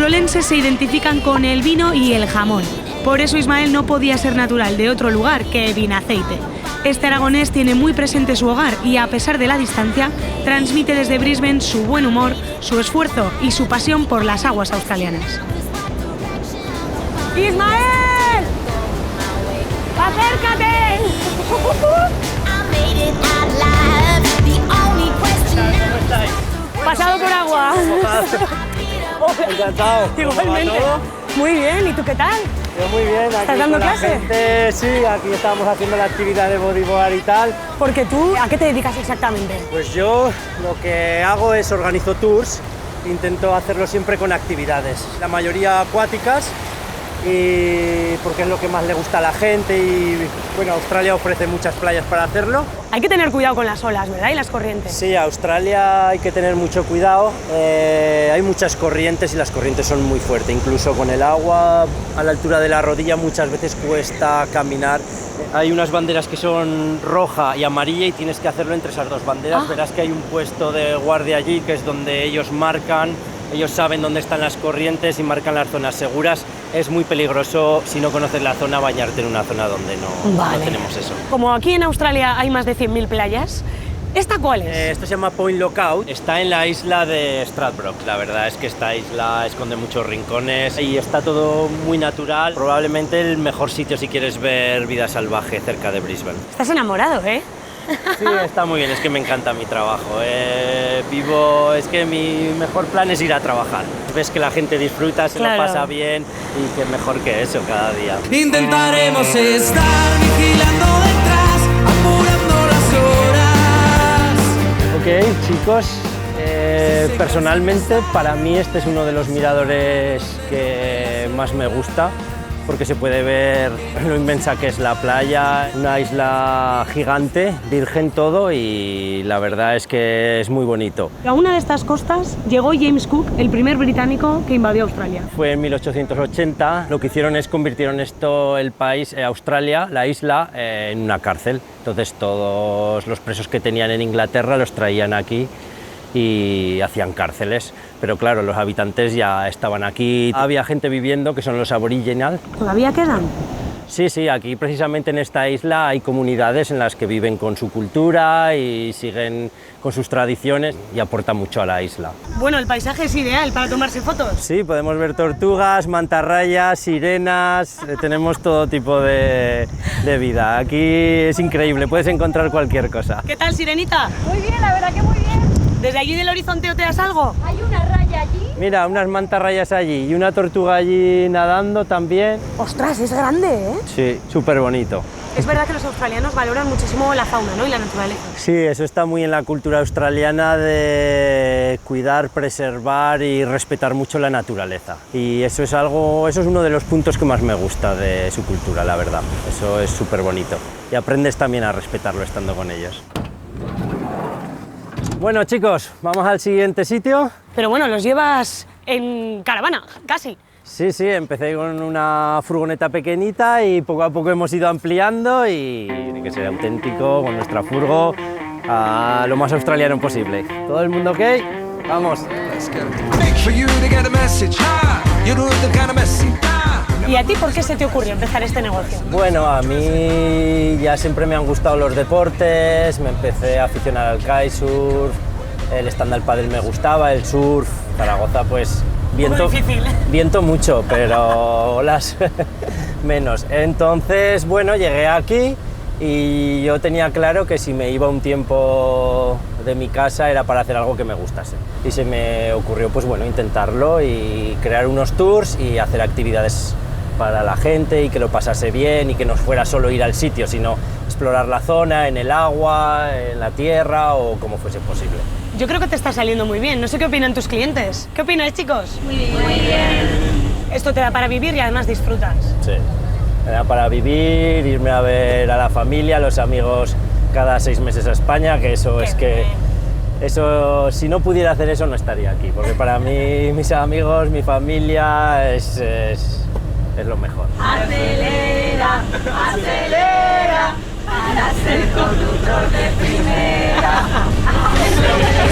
urolenses se identifican con el vino y el jamón. Por eso Ismael no podía ser natural de otro lugar que Vinaceite. Este aragonés tiene muy presente su hogar y, a pesar de la distancia, transmite desde Brisbane su buen humor, su esfuerzo y su pasión por las aguas australianas. ¡Ismael! ¡Acércate! Pasado por agua. Encantado. Igualmente. Muy bien, ¿y tú qué tal? Yo muy bien. Aquí ¿Estás dando con la clase? gente, sí, aquí estamos haciendo la actividad de bodyboard y tal. Porque tú, ¿a qué te dedicas exactamente? Pues yo lo que hago es organizo tours, intento hacerlo siempre con actividades, la mayoría acuáticas, y porque es lo que más le gusta a la gente y bueno, Australia ofrece muchas playas para hacerlo. Hay que tener cuidado con las olas, ¿verdad? Y las corrientes. Sí, Australia hay que tener mucho cuidado, hay muchas corrientes y las corrientes son muy fuertes, incluso con el agua a la altura de la rodilla muchas veces cuesta caminar. Hay unas banderas que son roja y amarilla y tienes que hacerlo entre esas dos banderas. Verás que hay un puesto de guardia allí que es donde ellos marcan. Ellos saben dónde están las corrientes y marcan las zonas seguras. Es muy peligroso, si no conoces la zona, bañarte en una zona donde no tenemos eso. Como aquí en Australia hay más de 100.000 playas, ¿esta cuál es? Esto se llama Point Lookout. Está en la isla de Stradbroke. La verdad es que esta isla esconde muchos rincones y está todo muy natural. Probablemente el mejor sitio si quieres ver vida salvaje cerca de Brisbane. Estás enamorado, ¿eh? Sí, está muy bien, es que me encanta mi trabajo. Es que mi mejor plan es ir a trabajar. Ves que la gente disfruta, se lo pasa bien y que mejor que eso cada día. Intentaremos estar vigilando detrás, apurando las horas. Ok, chicos, personalmente para mí este es uno de los miradores que más me gusta, porque se puede ver lo inmensa que es la playa, una isla gigante, virgen todo, y la verdad es que es muy bonito. A una de estas costas llegó James Cook, el primer británico que invadió Australia. Fue en 1880, lo que hicieron es convirtieron el país, Australia, la isla, en una cárcel. Entonces todos los presos que tenían en Inglaterra los traían aquí y hacían cárceles, pero claro, los habitantes ya estaban aquí. Había gente viviendo que son los aboriginal. ¿Todavía quedan? Sí, sí, aquí precisamente en esta isla hay comunidades en las que viven con su cultura y siguen con sus tradiciones y aportan mucho a la isla. Bueno, el paisaje es ideal para tomarse fotos. Sí, podemos ver tortugas, mantarrayas, sirenas, tenemos todo tipo de vida. Aquí es increíble, puedes encontrar cualquier cosa. ¿Qué tal, Sirenita? Muy bien, la verdad que muy bien. ¿Desde allí del horizonte oteas algo? Hay una raya allí. Mira, unas mantarrayas allí y una tortuga allí nadando también. ¡Ostras, es grande, ¿eh? Sí, súper bonito. Es verdad que los australianos valoran muchísimo la fauna, ¿no? Y la naturaleza. Sí, eso está muy en la cultura australiana de cuidar, preservar y respetar mucho la naturaleza. Y eso es uno de los puntos que más me gusta de su cultura, la verdad. Eso es súper bonito. Y aprendes también a respetarlo estando con ellos. Bueno, chicos, vamos al siguiente sitio. Pero bueno, los llevas en caravana, casi. Sí, sí, empecé con una furgoneta pequeñita y poco a poco hemos ido ampliando y tiene que ser auténtico con nuestra furgo a lo más australiano posible. ¿Todo el mundo ok? ¡Vamos! ¿Y a ti por qué se te ocurrió empezar este negocio? Bueno, a mí ya siempre me han gustado los deportes, me empecé a aficionar al kitesurf, el stand-up paddle me gustaba, el surf, Zaragoza pues viento mucho, pero olas menos. Entonces, bueno, llegué aquí y yo tenía claro que si me iba un tiempo de mi casa era para hacer algo que me gustase. Y se me ocurrió, pues bueno, intentarlo y crear unos tours y hacer actividades para la gente y que lo pasase bien y que no fuera solo ir al sitio, sino explorar la zona, en el agua, en la tierra o como fuese posible. Yo creo que te está saliendo muy bien. No sé qué opinan tus clientes. ¿Qué opináis, chicos? Muy bien. Muy bien. Esto te da para vivir y además disfrutas. Sí, me da para vivir, irme a ver a la familia, a los amigos cada 6 meses a España, que eso es que... Eso, si no pudiera hacer eso, no estaría aquí, porque para mí, mis amigos, mi familia es lo mejor. Acelera, acelera, para ser conductor de primera. Acelera.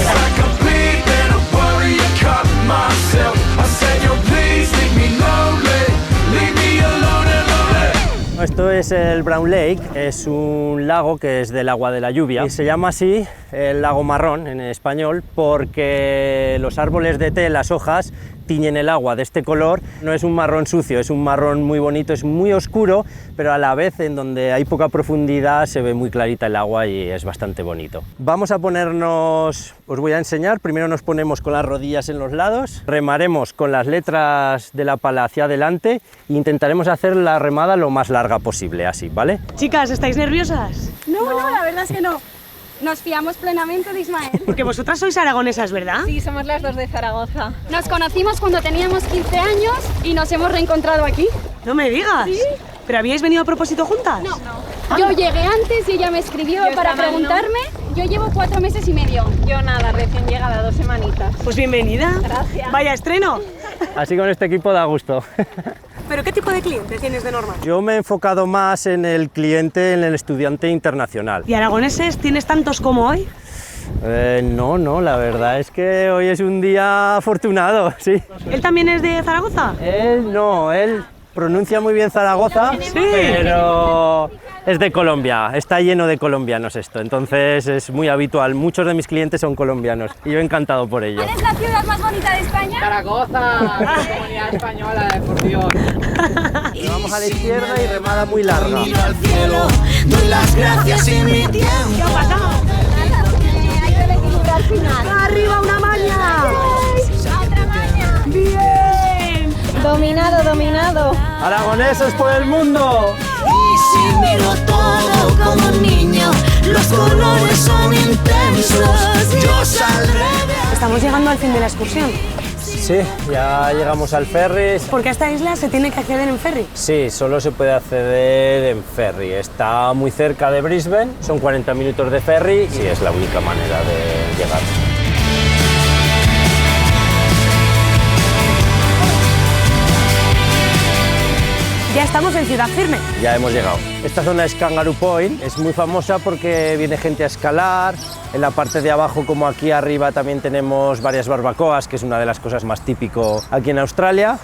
es el Brown Lake, es un lago que es del agua de la lluvia y se llama así el lago marrón en español porque los árboles de té, las hojas, tiñen el agua de este color. No es un marrón sucio, es un marrón muy bonito, es muy oscuro, pero a la vez en donde hay poca profundidad se ve muy clarita el agua y es bastante bonito. Vamos a ponernos, os voy a enseñar, primero nos ponemos con las rodillas en los lados, remaremos con las letras de la pala hacia adelante e intentaremos hacer la remada lo más larga posible, así, ¿vale? Chicas, ¿estáis nerviosas? No, la verdad es que no. Nos fiamos plenamente de Ismael. Porque vosotras sois aragonesas, ¿verdad? Sí, somos las dos de Zaragoza. Nos conocimos cuando teníamos 15 años y nos hemos reencontrado aquí. No me digas. ¿Sí? ¿Pero habíais venido a propósito juntas? No. Yo llegué antes y ella me escribió para preguntarme. Yo llevo 4 meses y medio. Yo nada, recién llegada, 2 semanitas. Pues bienvenida. Gracias. Vaya estreno. Así con este equipo da gusto. ¿Pero qué tipo de cliente tienes de normal? Yo me he enfocado más en el cliente, en el estudiante internacional. ¿Y aragoneses tienes tantos como hoy? No, la verdad es que hoy es un día afortunado, sí. ¿Él también es de Zaragoza? Él pronuncia muy bien Zaragoza, sí, pero es de Colombia, está lleno de colombianos esto, entonces es muy habitual, muchos de mis clientes son colombianos y yo encantado por ello. ¿Cuál es la ciudad más bonita de España? Zaragoza, Comunidad Española, por Dios. Vamos a la izquierda y remada muy larga. Miro al cielo, doy las gracias y mi tiempo. ¿Qué ha pasado? Hay que equilibrar al final. ¡Arriba una maña! ¡Otra maña! ¡Bien! Dominado. ¡Aragoneses por el mundo! Y si miro todo como un niño, los colores son intensos. Yo saldré de... Estamos llegando al fin de la excursión. Sí, ya llegamos al ferry. Porque a esta isla se tiene que acceder en ferry. Sí, solo se puede acceder en ferry. Está muy cerca de Brisbane, son 40 minutos de ferry y es la única manera de llegar. Ya estamos en Ciudad Firme. Ya hemos llegado. Esta zona es Kangaroo Point, es muy famosa porque viene gente a escalar. En la parte de abajo, como aquí arriba, también tenemos varias barbacoas, que es una de las cosas más típico aquí en Australia.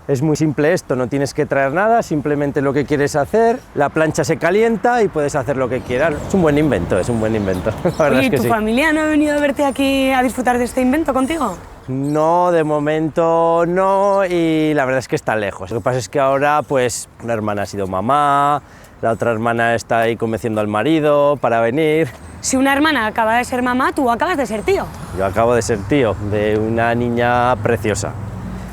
Es muy simple esto, no tienes que traer nada, simplemente lo que quieres hacer, la plancha se calienta y puedes hacer lo que quieras. Es un buen invento, es un buen invento. La verdad Oye, es que ¿tu sí. familia no ha venido a verte aquí a disfrutar de este invento contigo? No, de momento no, y la verdad es que está lejos. Lo que pasa es que ahora, pues, una hermana ha sido mamá, la otra hermana está ahí convenciendo al marido para venir. Si una hermana acaba de ser mamá, tú acabas de ser tío. Yo acabo de ser tío de una niña preciosa,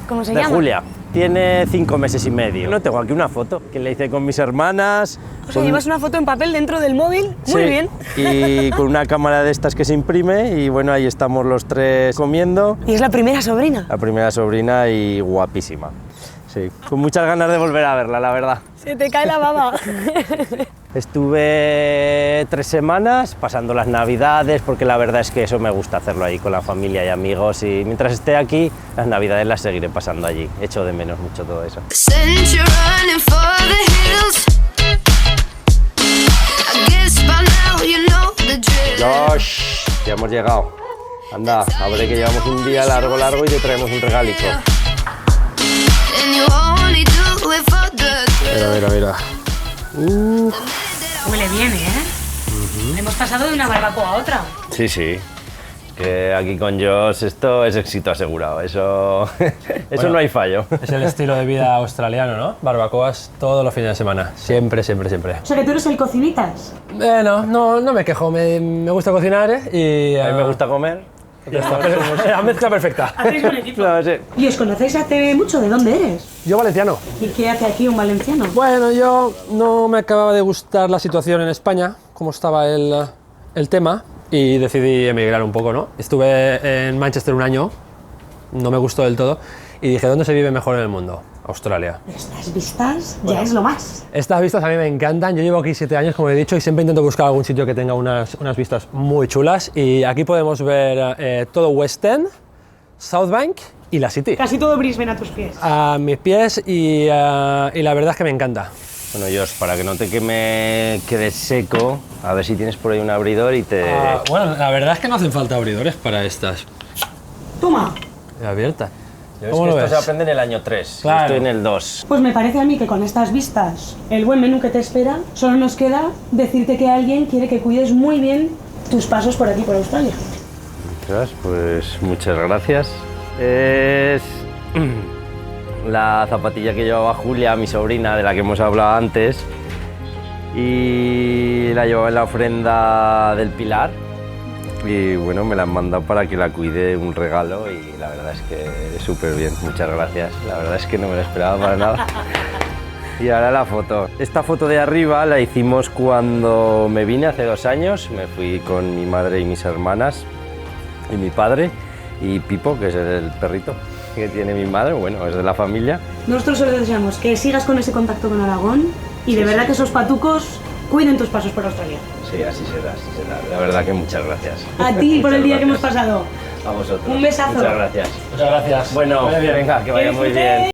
¿Cómo se de llama? Julia. Tiene 5 meses y medio. No tengo aquí una foto que le hice con mis hermanas. O sea, llevas una foto en papel dentro del móvil. Muy Sí, bien. Y con una cámara de estas que se imprime y bueno, ahí estamos los tres comiendo. Y es la primera sobrina. La primera sobrina y guapísima. Sí, con muchas ganas de volver a verla, la verdad. Se te cae la baba. Estuve 3 semanas pasando las navidades porque la verdad es que eso me gusta hacerlo ahí con la familia y amigos y mientras esté aquí las navidades las seguiré pasando allí. Echo de menos mucho todo eso. Josh, ya hemos llegado. Anda, abre que llevamos un día largo y te traemos un regalico. Mira. Huele bien, ¿eh? Hemos pasado de una barbacoa a otra. Sí. Que aquí con Josh esto es éxito asegurado. Eso Bueno, no hay fallo. Es el estilo de vida australiano, ¿no? Barbacoas todos los fines de semana. Siempre. O sea, que tú eres el cocinitas. No me quejo. Me gusta cocinar y... A mí me gusta comer. Ya está, la mezcla perfecta. Hacéis un equipo. No, sí. ¿Y os conocéis hace mucho? ¿De dónde eres? Yo valenciano. ¿Y qué hace aquí un valenciano? Bueno, yo no me acababa de gustar la situación en España, cómo estaba el tema, y decidí emigrar un poco, ¿no? Estuve en Manchester un año, no me gustó del todo, y dije, ¿dónde se vive mejor en el mundo? Australia. Estas vistas ya es lo más. Estas vistas a mí me encantan, yo llevo aquí 7 años, como he dicho, y siempre intento buscar algún sitio que tenga unas vistas muy chulas, y aquí podemos ver todo West End, South Bank y la City. Casi todo Brisbane a tus pies. A mis pies y la verdad es que me encanta. Bueno, Josh, para que no te quede seco, a ver si tienes por ahí un abridor y te... Bueno, la verdad es que no hacen falta abridores para estas. Toma. Abiertas. Yo ¿Cómo es lo que esto ves? se aprende en el año 3, Claro. estoy en el 2. Pues me parece a mí que con estas vistas, el buen menú que te espera, solo nos queda decirte que alguien quiere que cuides muy bien tus pasos por aquí, por Australia. Pues muchas gracias. Es la zapatilla que llevaba Julia, mi sobrina, de la que hemos hablado antes, y la llevaba en la ofrenda del Pilar. Y bueno, me la han mandado para que la cuide, un regalo, y la verdad es que súper bien, muchas gracias. La verdad es que no me lo esperaba para nada. Y ahora la foto. Esta foto de arriba la hicimos cuando me vine hace 2 años. Me fui con mi madre y mis hermanas y mi padre y Pipo, que es el perrito que tiene mi madre, bueno, es de la familia. Nosotros solo deseamos que sigas con ese contacto con Aragón y de verdad que esos patucos cuiden tus pasos por Australia. Sí, así será, así será. La verdad que muchas gracias. A ti por el día que hemos Muchas pasado. gracias. A vosotros. Un besazo. Muchas gracias. Muchas gracias. Bueno, venga, que vaya muy bien.